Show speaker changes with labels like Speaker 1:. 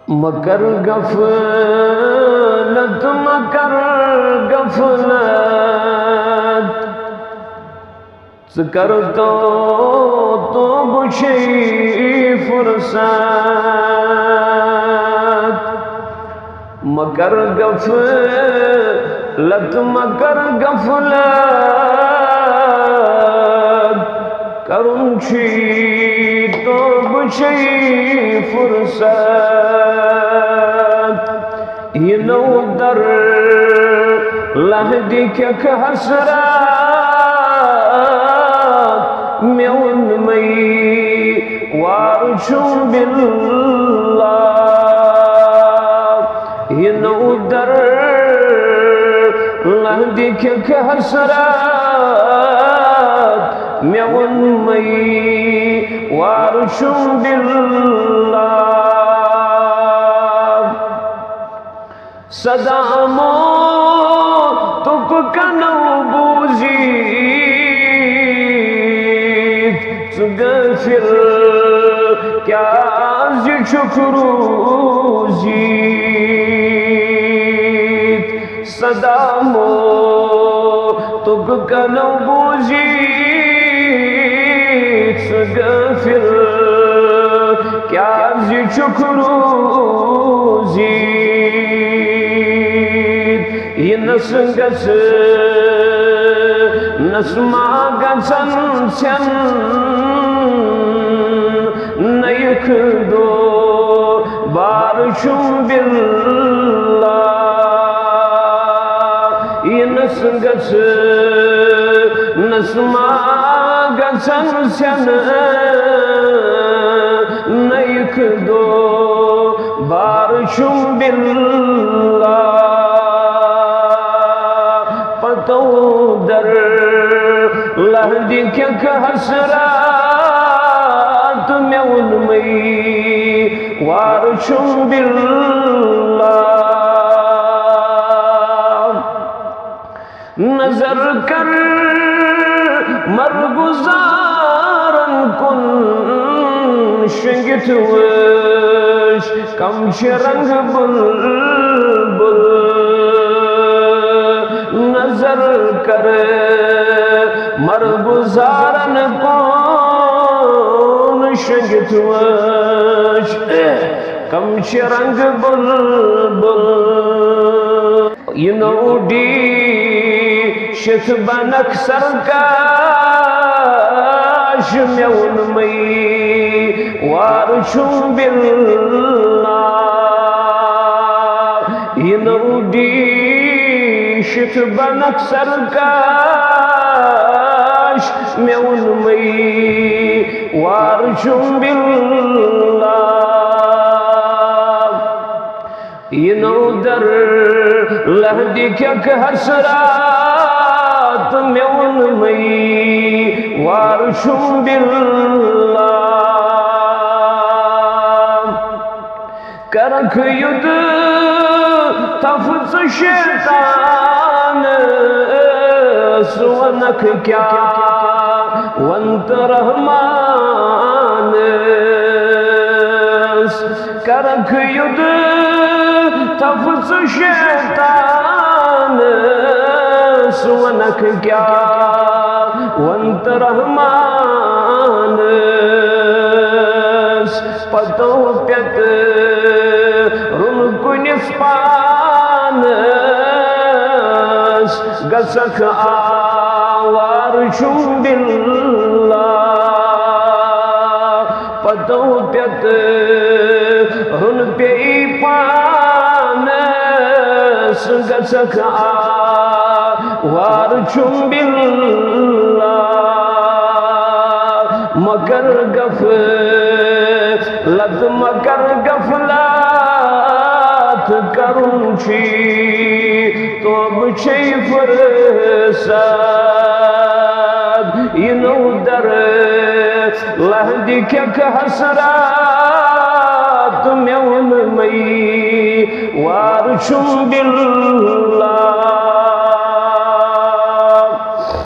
Speaker 1: مکر غفلت مکر غفلت ذکر تو بچی فرصت مکر غفلت مکر غفلت کرن چی تو بچی فرصت یہ نو در لہدی کک حسرات میون مئی وارچوں باللہ یہ نو در لہدی کک حسرات میون مئی وارچوں باللہ صدا موتک کنو بوزید غافل کیا زی چکروزید صدا موتک کنو بوزید غافل کیا زی چکروزید یہ نسگس نسما گسن سن نیک دو بارشوں باللہ یہ نسگس نسما گسن سن نیک دو بارشوں باللہ پتو در لہدی کک حسرات میون مئی وارچوں باللہ نظر کر مرگزارن کن شنگت وش کم شرنگ بلبل نظر کر مرگزارن کن شنگت وش کم شرنگ بلبل یہ نوڈی شت بنک سرکاش میون مئی وارچوں باللہ یہ نوڈی شت بنک سرکاش میون مئی وارچوں باللہ یہ نو در لہدی کک حسرات میون مئی وارچوں باللہ کرک ید تفز شیطان سونک کیا وانت رحمان کرک ید تفز شیطان سونک کیا وانت رحمان پتو پیت رن کنس پانس گسک آوارچوں باللہ پتو پیت رن پی پانس گسک آوارچوں باللہ مکر غفلت مکر غفلات کرن چی تو بچی فرصت یہ نو در لہدی کک حسرات میون مئی وارچوں باللہ